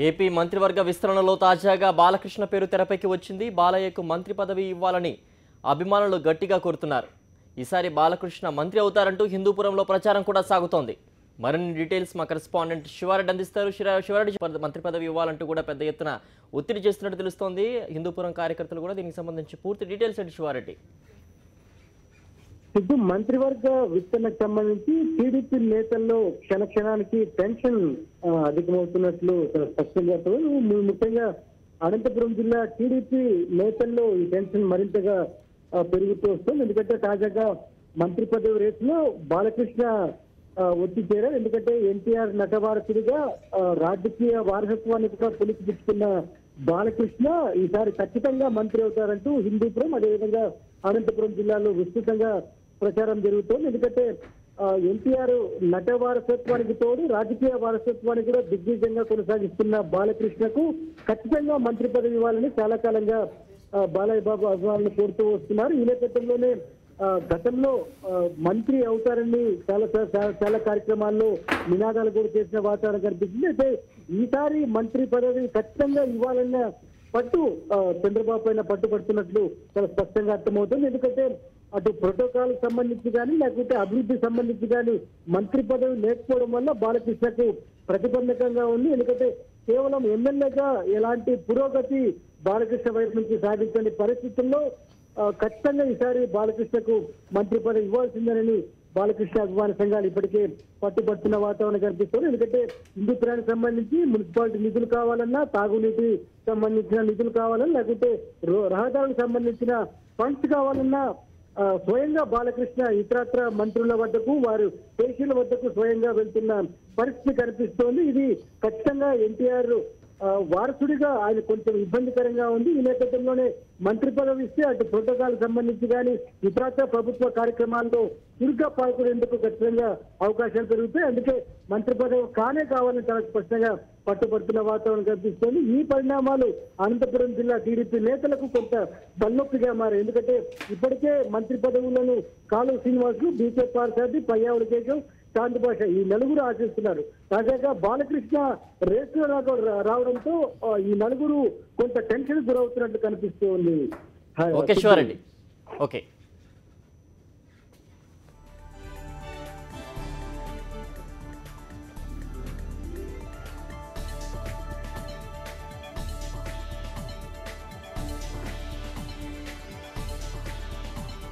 AP మంత్రివర్గ విస్తరణలో తాజాగా బాలకృష్ణ పేరు తెరపైకి వచ్చింది. బాలయ్యకు మంత్రి పదవి ఇవ్వాలని అభిమానులు గట్టిగా కోరుతున్నారు. ఈసారి బాలకృష్ణ మంత్రి అవుతారంటూ హిందూపురంలో ప్రచారం కూడా సాగుతోంది. మరిన్ని డీటెయిల్స్ మా కరెస్పాండెంట్ శివారెడ్డి అందిస్తారు. శివారెడ్డి, మంత్రి పదవి ఇవ్వాలంటూ కూడా పెద్ద ఎత్తున ఒత్తిడి చేస్తున్నట్టు తెలుస్తోంది. హిందూపురం కార్యకర్తలు కూడా దీనికి సంబంధించి పూర్తి డీటెయిల్స్ అంటే శివారెడ్డి. మంత్రివర్గ విస్తరణకు సంబంధించి టీడీపీ నేతల్లో క్షణానికి టెన్షన్ అధికమవుతున్నట్లు స్పష్టంగా ముఖ్యంగా అనంతపురం జిల్లా టీడీపీ నేతల్లో ఈ టెన్షన్ మరింతగా పెరుగుతూ వస్తుంది. ఎందుకంటే తాజాగా మంత్రి పదవి రేసులో బాలకృష్ణ వచ్చి చేరారు. ఎందుకంటే ఎన్టీఆర్ నటవారసుడిగా రాజకీయ వారసత్వాన్ని కూడా పులికిపుచ్చుకున్న బాలకృష్ణ ఈసారి ఖచ్చితంగా మంత్రి అవుతారంటూ హిందూపురం అదేవిధంగా అనంతపురం జిల్లాలో విస్తృతంగా ప్రచారం జరుగుతోంది. ఎందుకంటే ఎన్టీఆర్ నట వారసత్వానికి తోడు రాజకీయ వారసత్వానికి కూడా దిగ్విజయంగా కొనసాగిస్తున్న బాలకృష్ణకు ఖచ్చితంగా మంత్రి పదవి ఇవ్వాలని చాలా కాలంగా బాలయ్య బాబు అభిమానులు కోరుతూ వస్తున్నారు. ఈ నేపథ్యంలోనే గతంలో మంత్రి అవుతారని చాలా కార్యక్రమాల్లో నినాదాలు కూడా చేసిన వాతావరణం కనిపిస్తుంది. అయితే ఈసారి మంత్రి పదవి ఖచ్చితంగా ఇవ్వాలన్న పట్టు చంద్రబాబు పైన పట్టుబడుతున్నట్లు చాలా స్పష్టంగా అర్థమవుతుంది. ఎందుకంటే అటు ప్రోటోకాల్ సంబంధించి కానీ లేకపోతే అభివృద్ధి సంబంధించి కానీ మంత్రి పదవి లేకపోవడం వల్ల బాలకృష్ణకు ప్రతిబంధకంగా ఉంది. ఎందుకంటే కేవలం ఎమ్మెల్యేగా ఎలాంటి పురోగతి బాలకృష్ణ వైపు నుంచి సాధించని పరిస్థితుల్లో ఖచ్చితంగా ఈసారి బాలకృష్ణకు మంత్రి పదవి ఇవ్వాల్సిందేనని బాలకృష్ణ అభిమాన సంఘాలు ఇప్పటికే పట్టుబడుతున్న వాతావరణం కనిపిస్తుంది. ఎందుకంటే హిందూపురానికి సంబంధించి మున్సిపాలిటీ నిధులు కావాలన్నా, తాగునీటి సంబంధించిన నిధులు కావాలన్నా, లేకపోతే రహదారులకు సంబంధించిన ఫండ్స్ కావాలన్నా స్వయంగా బాలకృష్ణ ఇతరత్ర మంత్రుల వద్దకు వారు పేషీల వద్దకు స్వయంగా వెళ్తున్న పరిస్థితి కనిపిస్తోంది. ఇది ఖచ్చితంగా ఎన్టీఆర్ వారసుడిగా ఆయన కొంచెం ఇబ్బందికరంగా ఉంది. ఈ నేపథ్యంలోనే మంత్రి పదవి ఇస్తే అటు ప్రోటోకాల్ సంబంధించి కానీ ఇతరత్ర ప్రభుత్వ కార్యక్రమాల్లో చురుగ్గా పాల్గొనేందుకు ఖచ్చితంగా అవకాశాలు పెరుగుతాయి. అందుకే మంత్రి పదవి కావాలని చాలా స్పష్టంగా పట్టుబడుతున్న వాతావరణం కనిపిస్తోంది. ఈ పరిణామాలు అనంతపురం జిల్లా టీడీపీ నేతలకు కొంత తలనొప్పిగా మారాయి. ఎందుకంటే ఇప్పటికే మంత్రి పదవులను కాలువ శ్రీనివాసులు, బీకే పార్సాది, పయ్యావుల కేశవ్, చాంద్ భాష ఈ నలుగురు ఆశిస్తున్నారు. తాజాగా బాలకృష్ణ రేసులో రావడంతో ఈ నలుగురు కొంత టెన్షన్ గురవుతున్నట్లు కనిపిస్తోంది. ఓకే శివారెడ్డి. ఓకే.